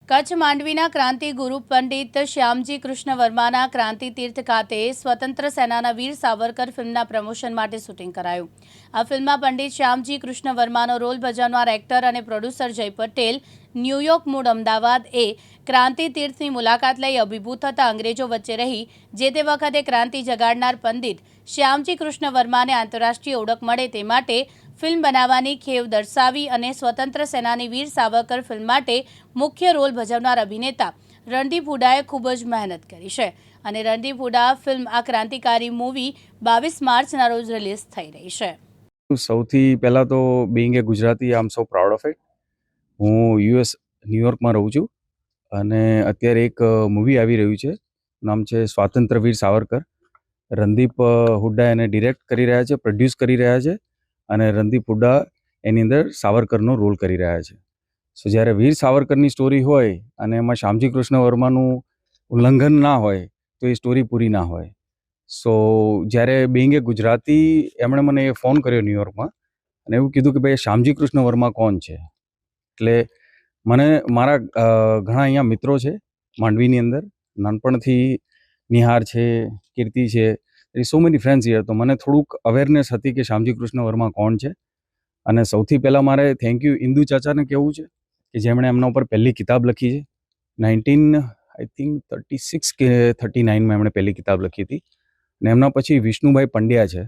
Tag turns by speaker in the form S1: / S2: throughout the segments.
S1: કચ્છ માંડવીના ક્રાંતિ ગુરુ પંડિત શ્યામજી કૃષ્ણ વર્માના ક્રાંતિ તીર્થ ખાતે સ્વતંત્ર સેનાના વીર સાવરકર ફિલ્મના પ્રમોશન માટે શૂટિંગ કરાયું। આ ફિલ્મમાં પંડિત શ્યામજી કૃષ્ણ વર્માનો રોલ ભજવનાર એક્ટર અને પ્રોડ્યુસર જય પટેલ ન્યૂયોર્ક મૂળ અમદાવાદ એ ક્રાંતિ તીર્થની મુલાકાત લઈ અભિભૂત થતા અંગ્રેજો વચ્ચે રહી જે તે વખતે ક્રાંતિ જગાડનાર પંડિત શ્યામજી કૃષ્ણ વર્માને આંતરરાષ્ટ્રીય ઓળખ મળે તે માટે ફિલ્મ બનાવવાની ખેવ દર્શાવી અને સ્વતંત્ર સેનાની વીર સાવરકર ફિલ્મ માટે મુખ્ય રોલ ભજવનાર અભિનેતા રણદીપ હુડ્ડાએ ખૂબ જ મહેનત કરી છે અને રણદીપ હુડ્ડા ફિલ્મ આ ક્રાંતિકારી મૂવી 22 માર્ચના રોજ રિલીઝ થઈ રહી છે।
S2: સૌથી પહેલાં તો being a Gujarati I am so proud of it. હું યુએસ ન્યુયોર્કમાં રહું છું અને અત્યારે એક મૂવી આવી રહ્યું છે, નામ છે સ્વાતંત્ર્યવીર સાવરકર। રણદીપ હુડ્ડા એને ડિરેક્ટ કરી રહ્યા છે, પ્રોડ્યુસ કરી રહ્યા છે અને રણદીપ હુડ્ડા એની અંદર સાવરકરનો રોલ કરી રહ્યા છે। સો જ્યારે વીર સાવરકરની સ્ટોરી હોય અને એમાં શ્યામજી કૃષ્ણ વર્માનું ઉલ્લંઘન ના હોય તો એ સ્ટોરી પૂરી ના હોય। સો જ્યારે બિંગ એ ગુજરાતી એમણે મને એ ફોન કર્યો ન્યુયોર્કમાં અને એવું કીધું કે ભાઈ શ્યામજી કૃષ્ણ વર્મા કોણ છે। એટલે મને મારા ઘણા અહીંયા મિત્રો છે માંડવીની અંદર, નાનપણથી નિહાર છે, કીર્તિ છે, સો મેની ફ્રેન્ડ્સ હિયર। તો મને થોડુંક અવેરનેસ હતી કે શ્યામજી કૃષ્ણ વર્મા કોણ છે અને સૌથી પહેલાં મારે થેન્ક યુ ઇન્દુ ચાચાને કહેવું છે કે જેમણે એમના ઉપર પહેલી કિતાબ લખી છે। 1936 કે 39માં એમણે પહેલી કિતાબ લખી હતી અને એમના પછી વિષ્ણુભાઈ પંડ્યા છે,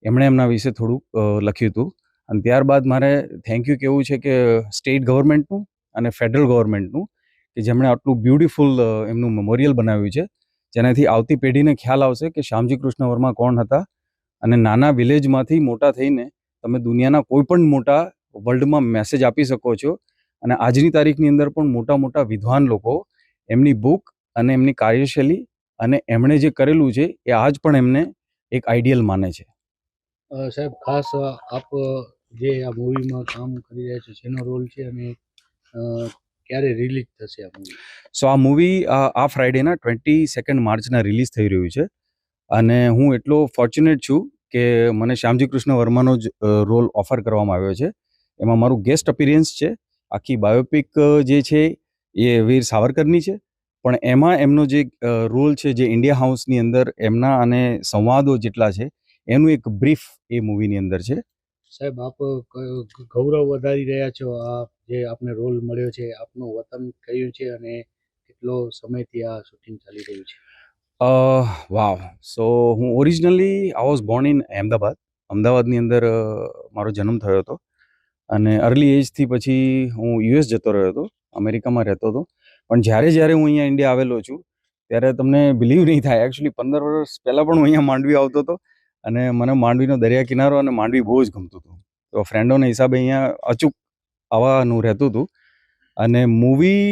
S2: એમણે એમના વિશે થોડુંક લખ્યું હતું। અને ત્યારબાદ મારે થેન્ક યુ કહેવું છે કે સ્ટેટ ગવર્મેન્ટનું અને ફેડરલ ગવર્મેન્ટનું કે જેમણે આટલું બ્યુટિફુલ એમનું મેમોરિયલ બનાવ્યું છે, જેનાથી આવતી પેઢીને ખ્યાલ આવશે કે શ્યામજી કૃષ્ણ વર્મા કોણ હતા અને નાના વિલેજમાંથી મોટા થઈને તમે દુનિયાના કોઈ પણ મોટા વર્લ્ડમાં મેસેજ આપી શકો છો। અને આજની તારીખની અંદર પણ મોટા મોટા વિદ્વાન લોકો એમની બુક અને એમની કાર્યશૈલી અને એમણે જે કરેલું છે એ આજ પણ એમને એક આઈડિયલ માને છે।
S3: સાહેબ, ખાસ આપ જે આ મૂવીમાં કામ કરી રહ્યા છો જેનો રોલ છે અને ક્યારે રિલીઝ થશે આ મૂવી?
S2: સો આ મૂવી આ ફ્રાઈડેના 22 માર્ચના રિલીઝ થઈ રહ્યું છે અને હું એટલો ફોર્ચ્યુનેટ છું કે મને શ્યામજી કૃષ્ણ વર્માનો જ રોલ ઓફર કરવામાં આવ્યો છે। એમાં મારું ગેસ્ટ અપિયરન્સ છે। આખી બાયોપિક જે છે એ વીર સાવરકરની છે, પણ એમાં એમનો જે રોલ છે જે ઇન્ડિયા હાઉસની અંદર એમના અને સંવાદો જેટલા છે એનું એક બ્રીફ એ મૂવીની અંદર છે।
S3: સાહેબ, આપ ગૌરવ વધારી રહ્યા છો, આ જે આપને રોલ મળ્યો છે, આપનું વતન કયું છે અને કેટલો સમયથી આ શૂટિંગ ચાલી રહ્યું છે?
S2: વાવ! સો હું originally I was Born in અમદાવાદની અંદર મારો જન્મ થયો હતો અને અર્લી એજથી પછી હું યુએસ જતો રહ્યો હતો, અમેરિકામાં રહેતો હતો। પણ જ્યારે હું અહીંયા ઇન્ડિયા આવેલો છું ત્યારે તમને બિલીવ નહીં થાય, એકચ્યુઅલી 15 વર્ષ પહેલાં પણ હું અહીંયા માંડવી આવતો હતો અને મને માંડવીનો દરિયા કિનારો અને માંડવી બહુ જ ગમતું હતું। તો ફ્રેન્ડોના હિસાબે અહીંયા અચૂક આવવાનું રહેતું હતું અને મૂવી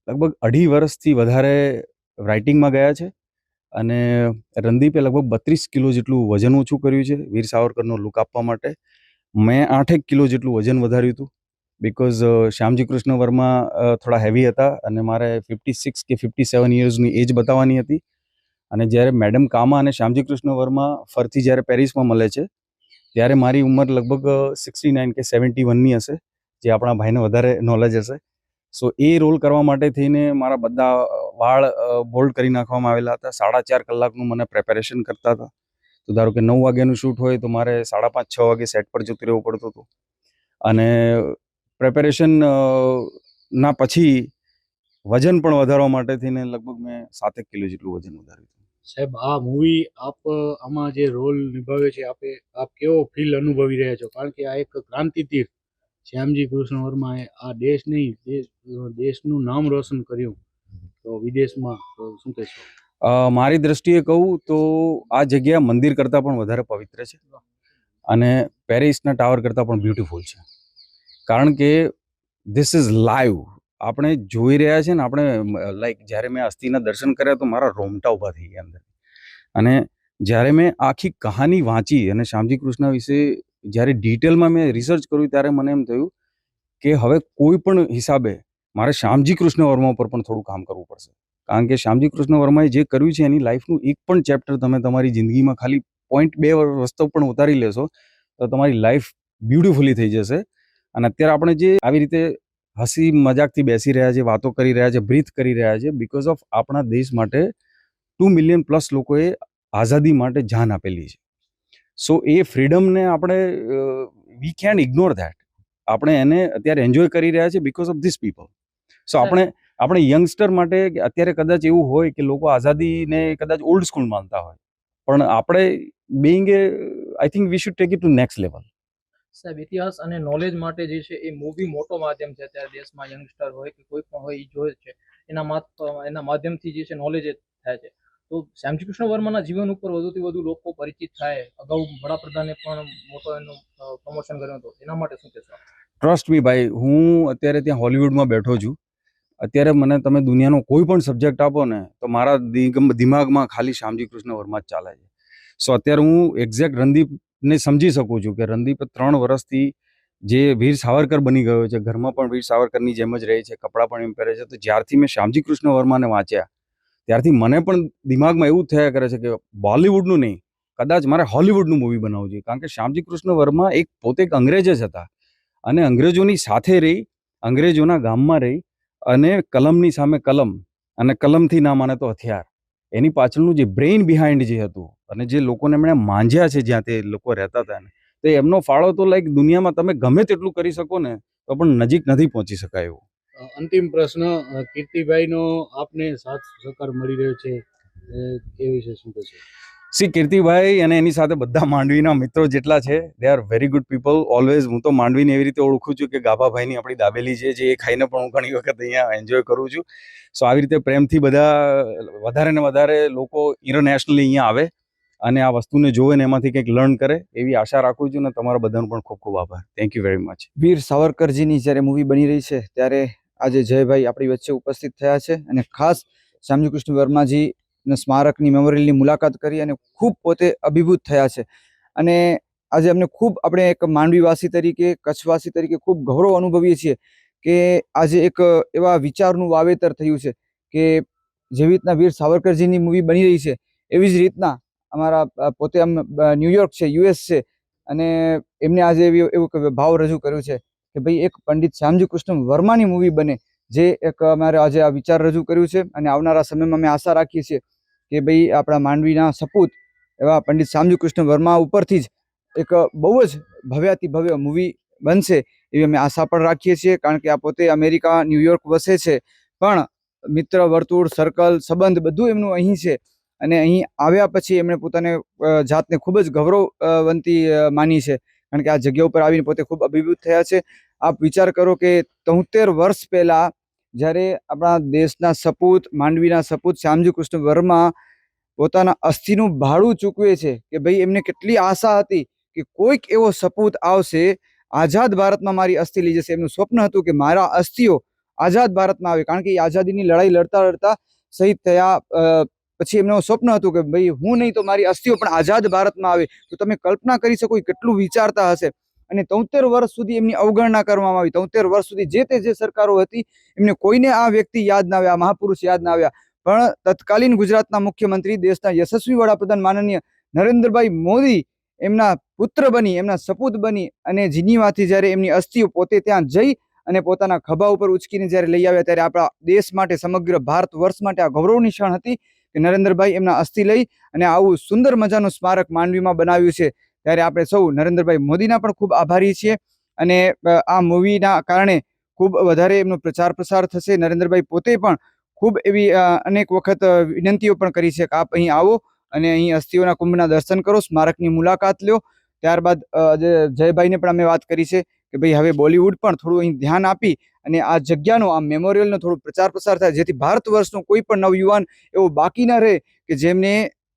S2: લગભગ 2.5 વર્ષથી વધારે રાઇટિંગમાં ગયા છે અને રણદીપે લગભગ 32 કિલો જેટલું વજન ઓછું કર્યું છે વીર સાવરકરનો લુક આપવા માટે। મેં 8 કિલો જેટલું વજન વધાર્યું હતું બિકોઝ શ્યામજી કૃષ્ણ વર્મા થોડા હેવી હતા અને મારે 56 કે 57 યર્સની એજ બતાવવાની હતી। અને જ્યારે મેડમ કામા અને શ્યામજી કૃષ્ણ વર્મા ફરથી જ્યારે પેરિસમાં મળે છે ત્યારે મારી ઉંમર લગભગ 69 કે 71ની હશે, જે આપણા ભાઈને વધારે નોલેજ હશે। સો એ રોલ કરવા માટે થઈને મારા બધા વાળ બોલ્ડ કરી નાખવામાં આવેલા હતા। 4.5 કલાકનું મને પ્રેપરેશન કરતા હતા। તો ધારો કે 9 વાગ્યાનું શૂટ હોય તો મારે 5:30-6 વાગે સેટ પર જતું રહેવું પડતું હતું અને પ્રેપરેશન ના પછી વજન પણ વધારવા માટે થઈને લગભગ મેં 7 કિલો જેટલું વજન વધાર્યું હતું।
S3: સાહેબ, આ મૂવી આપ આમાં જે રોલ નિભાવ્યો છે આપ કેવો ફીલ અનુભવી રહ્યા છો? કારણ કે આ એક ક્રાંતિ તીર્થ શ્યામજી કૃષ્ણ વર્માએ આ દેશ નહીં દેશનું નામ રોશન કર્યું, તો વિદેશમાં તો શું કહેશો?
S2: મારી દ્રષ્ટિએ કહું તો આ જગ્યા મંદિર કરતાં પણ વધારે પવિત્ર છે અને પેરિસના ટાવર કરતાં પણ બ્યુટિફુલ છે, કારણ કે ધીસ ઇઝ લાઈવ, આપણે જોઈ રહ્યા છે ને। આપણે લાઈક જ્યારે મેં અસ્થિના દર્શન કર્યા તો મારા રોમટા ઊભા થઈ ગયા અંદર। અને જ્યારે મેં આખી કહાની વાંચી અને શ્યામજી કૃષ્ણ વિશે જ્યારે ડિટેલમાં મેં રિસર્ચ કર્યું ત્યારે મને એમ થયું કે હવે કોઈ પણ હિસાબે મારે શ્યામજી કૃષ્ણ વર્મા ઉપર પણ થોડું કામ કરવું પડશે, કારણ કે શ્યામજી કૃષ્ણ વર્માએ જે કર્યું છે એની લાઈફનું એક પણ ચેપ્ટર તમે તમારી જિંદગીમાં ખાલી 0.2 વસ્તુ પણ ઉતારી લેશો તો તમારી લાઈફ બ્યુટિફુલી થઈ જશે। અને અત્યારે આપણે જે આવી રીતે હસી મજાકથી બેસી રહ્યા છે, વાતો કરી રહ્યા છે, બ્રીથ કરી રહ્યા છે બિકોઝ ઓફ આપણા દેશ માટે 2 મિલિયન પ્લસ લોકોએ આઝાદી માટે જાન આપેલી છે. સો એ ફ્રીડમને આપણે વી કેન ઇગ્નોર ધેટ. આપણે એને અત્યારે એન્જોય કરી રહ્યા છે બિકોઝ ઓફ ધીસ પીપલ. સો આપણે યંગસ્ટર માટે અત્યારે કદાચ એવું હોય કે લોકો આઝાદીને કદાચ ઓલ્ડ સ્કૂલ માનતા હોય, પણ આપણે Bing A I think we should take it to next level.
S4: સાહેબ, ઇતિહાસ અને નોલેજ માટે જે છે એ મૂવી મોટો માધ્યમ છે. અત્યારે દેશમાં યંગસ્ટર હોય કે કોઈ પણ હોય એ જોવે છે, એના માધ્યમથી જે છે નોલેજ થાય છે. તો શ્યામજી કૃષ્ણ વર્માના જીવન ઉપર વધુથી વધુ લોકો પરિચિત થાય. અગાઉ વડાપ્રધાને પણ મોટો એનું પ્રમોશન કર્યું હતું, એના માટે શું કહેશો?
S2: ટ્રસ્ટ મી ભાઈ, હું અત્યારે ત્યાં હોલિવૂડમાં બેઠો છું. અત્યારે મને તમે દુનિયાનો કોઈ પણ સબ્જેક્ટ આપો ને તો મારા દિમાગમાં ખાલી શ્યામજી કૃષ્ણ વર્મા જ ચાલે છે. સો અત્યારે હું એક્ઝેક્ટ રણદીપને સમજી શકું છું કે રણદીપ 3 વર્ષથી જે વીર સાવરકર બની ગયો છે, ઘરમાં પણ વીર સાવરકરની જેમ જ રહે છે, કપડાં પણ એમ પહેરે છે. તો જ્યારથી મેં શ્યામજી કૃષ્ણ વર્માને વાંચ્યા ત્યારથી મને પણ દિમાગમાં એવું થયા કરે છે કે બોલિવૂડનું નહીં, કદાચ મારે હોલિવૂડનું મૂવી બનાવવું જોઈએ. કારણ કે શ્યામજી કૃષ્ણ વર્મા પોતે એક અંગ્રેજ જ હતા અને અંગ્રેજોની સાથે રહી, અંગ્રેજોના ગામમાં રહી અને કલમની સામે કલમ અને કલમથી ના માને તો હથિયાર, એની પાછળનું જે બ્રેઇન બિહાઇન્ડ જે હતું અને જે લોકોને એમણે માંજ્યા છે જ્યાં તે લોકો રહેતા હતા ને, તો એમનો ફાળો તો લાઈક દુનિયામાં તમે ગમે તેટલું કરી શકો ને તો પણ નજીક નથી પહોંચી શકાય એવું.
S3: અંતિમ પ્રશ્ન, કીર્તિભાઈનો આપને સાથ સહકાર મળી રહ્યો છે એ વિશે શું કહેશો?
S2: સી કીર્તિભાઈ અને એની સાથે બધા માંડવીના મિત્રો જેટલા છે, they are very good people always. હું તો માંડવીને એવી રીતે ઓળખું છું કે ગાભાભાઈની આપણી દાબેલી છે, જે એ ખાઈને પણ હું ઘણી વખત અહીંયા એન્જોય કરું છું. સો આવી રીતે પ્રેમથી બધા વધારે ને વધારે લોકો ઇન્ટરનેશનલી અહીંયા આવે અને આ વસ્તુને જોવે ને એમાંથી કંઈક લર્ન કરે એવી આશા રાખું છું. ને તમારા બધાનો પણ ખૂબ ખૂબ આભાર. Thank you very much.
S5: Veer સાવરકરજીની જ્યારે મૂવી બની રહી છે ત્યારે આજે જયભાઈ આપણી વચ્ચે ઉપસ્થિત થયા છે અને ખાસ શ્યામજી કૃષ્ણ વર્માજી સ્મારકની મેમોરિયલની મુલાકાત કરી અને ખૂબ પોતે અભિભૂત થયા છે. અને આજે અમને ખૂબ, આપણે એક માંડવીવાસી તરીકે, કચ્છવાસી તરીકે ખૂબ ગૌરવ અનુભવીએ છીએ કે આજે એક એવા વિચારનું વાવેતર થયું છે કે જેવી રીતના વીર સાવરકરજીની મૂવી બની રહી છે એવી જ રીતના અમારા પોતે આમ ન્યુયોર્ક છે, યુએસ છે, અને એમને આજે એવું ભાવ રજૂ કર્યું છે કે ભાઈ એક પંડિત શ્યામજી કૃષ્ણ વર્માની મૂવી બને, જે એક અમારે આજે આ વિચાર રજૂ કર્યું છે. અને આવનારા સમયમાં અમે આશા રાખીએ છીએ કે ભાઈ આપણા માંડવીના સપૂત એવા પંડિત શ્યામજી કૃષ્ણ વર્મા ઉપરથી જ એક બહુ જ ભવ્યાતિ ભવ્ય મૂવી બનશે એવી અમે આશા પણ રાખીએ છીએ. કારણ કે આ પોતે અમેરિકા, ન્યુયોર્ક વસે છે, પણ મિત્ર વર્તુળ, સર્કલ, સંબંધ બધું એમનું અહીં છે. અને અહીં આવ્યા પછી એમણે પોતાને જાતને ખૂબ જ ગૌરવવંતી માની છે, કારણ કે આ જગ્યા ઉપર આવીને પોતે ખૂબ અભિભૂત થયા છે. આપ વિચાર કરો કે 73 વર્ષ પહેલા જ્યારે આપણા દેશના સપૂત, માંડવીના સપૂત શ્યામજી કૃષ્ણ વર્મા પોતાના અસ્થિનું ભાડું ચૂકવે છે કે ભાઈ એમને કેટલી આશા હતી કે કોઈક એવો સપૂત આવશે, આઝાદ ભારતમાં મારી અસ્થિ લઈ જશે. એમનું સ્વપ્ન હતું કે મારા અસ્થિઓ આઝાદ ભારતમાં આવે, કારણ કે આઝાદીની લડાઈ લડતા લડતા શહીદ થયા. પછી એમનું સ્વપ્ન હતું કે ભાઈ હું નહીં તો મારી અસ્થિઓ પણ આઝાદ ભારતમાં આવે. તો તમે કલ્પના કરી શકો કેટલું વિચારતા હશે. અને 73 વર્ષ સુધી એમની અવગણના કરવામાં આવી. 73 વર્ષ સુધી જે સરકારો હતી એમને કોઈને આ વ્યક્તિ યાદ ના આવ્યા, મહાપુરુષ યાદ ના આવ્યા. પણ તત્કાલીન ગુજરાતના મુખ્યમંત્રી, દેશના યશસ્વી વડાપ્રધાન માનનીય નરેન્દ્રભાઈ મોદી એમના પુત્ર બની, એમના સપૂત બની અને જીનીવાથી જ્યારે એમની અસ્થિઓ પોતે ત્યાં જઈ અને પોતાના ખભા ઉપર ઉચકીને જ્યારે લઈ આવ્યા, ત્યારે આપણા દેશ માટે, સમગ્ર ભારત વર્ષ માટે આ ગૌરવની ક્ષણ હતી કે નરેન્દ્રભાઈ એમના અસ્થિ લઈ અને આવું સુંદર મજાનું સ્મારક માંડવીમાં બનાવ્યું છે. ત્યારે આપણે સૌ નરેન્દ્રભાઈ મોદીના પણ ખૂબ આભારી છીએ. અને આ મૂવીના કારણે ખૂબ વધારે એમનો પ્રચાર પ્રસાર થશે. નરેન્દ્રભાઈ પોતે પણ ખૂબ એવી અનેક વખત વિનંતીઓ પણ કરી છે કે આપ અહીં આવો અને અહીં અસ્થિઓના કુંભના દર્શન કરો, સ્મારકની મુલાકાત લ્યો. ત્યારબાદ જયભાઈને પણ અમે વાત કરી છે કે ભાઈ હવે બોલિવૂડ પણ થોડું અહીં ધ્યાન આપી અને આ જગ્યાનો, આ મેમોરિયલનો થોડો પ્રચાર પ્રસાર થાય, જેથી ભારત વર્ષનો કોઈ પણ નવયુવાન એવો બાકી ન રહે કે જેમને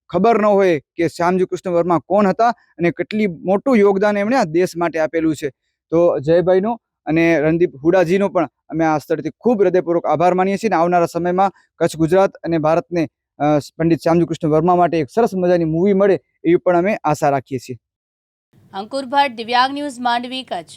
S5: ખબર ન હોય કે શ્યામજી કૃષ્ણ વર્મા કોણ હતા અને કેટલી મોટું યોગદાન એમણે આ દેશ માટે આપેલું છે. તો જયભાઈનો અને રણદીપ હુડાજીનો પણ અમે આ સ્થળથી ખૂબ હૃદયપૂર્વક આભાર માનીએ છીએ. અને આવનારા સમયમાં કચ્છ, ગુજરાત અને ભારતને પંડિત શ્યામજી કૃષ્ણ વર્મા માટે એક સરસ મજાની મૂવી મળે એવી પણ અમે આશા રાખીએ છીએ.
S1: અંકુર ભટ્ટ, દિવ્યાંગ ન્યૂઝ, માંડવી, કચ્છ.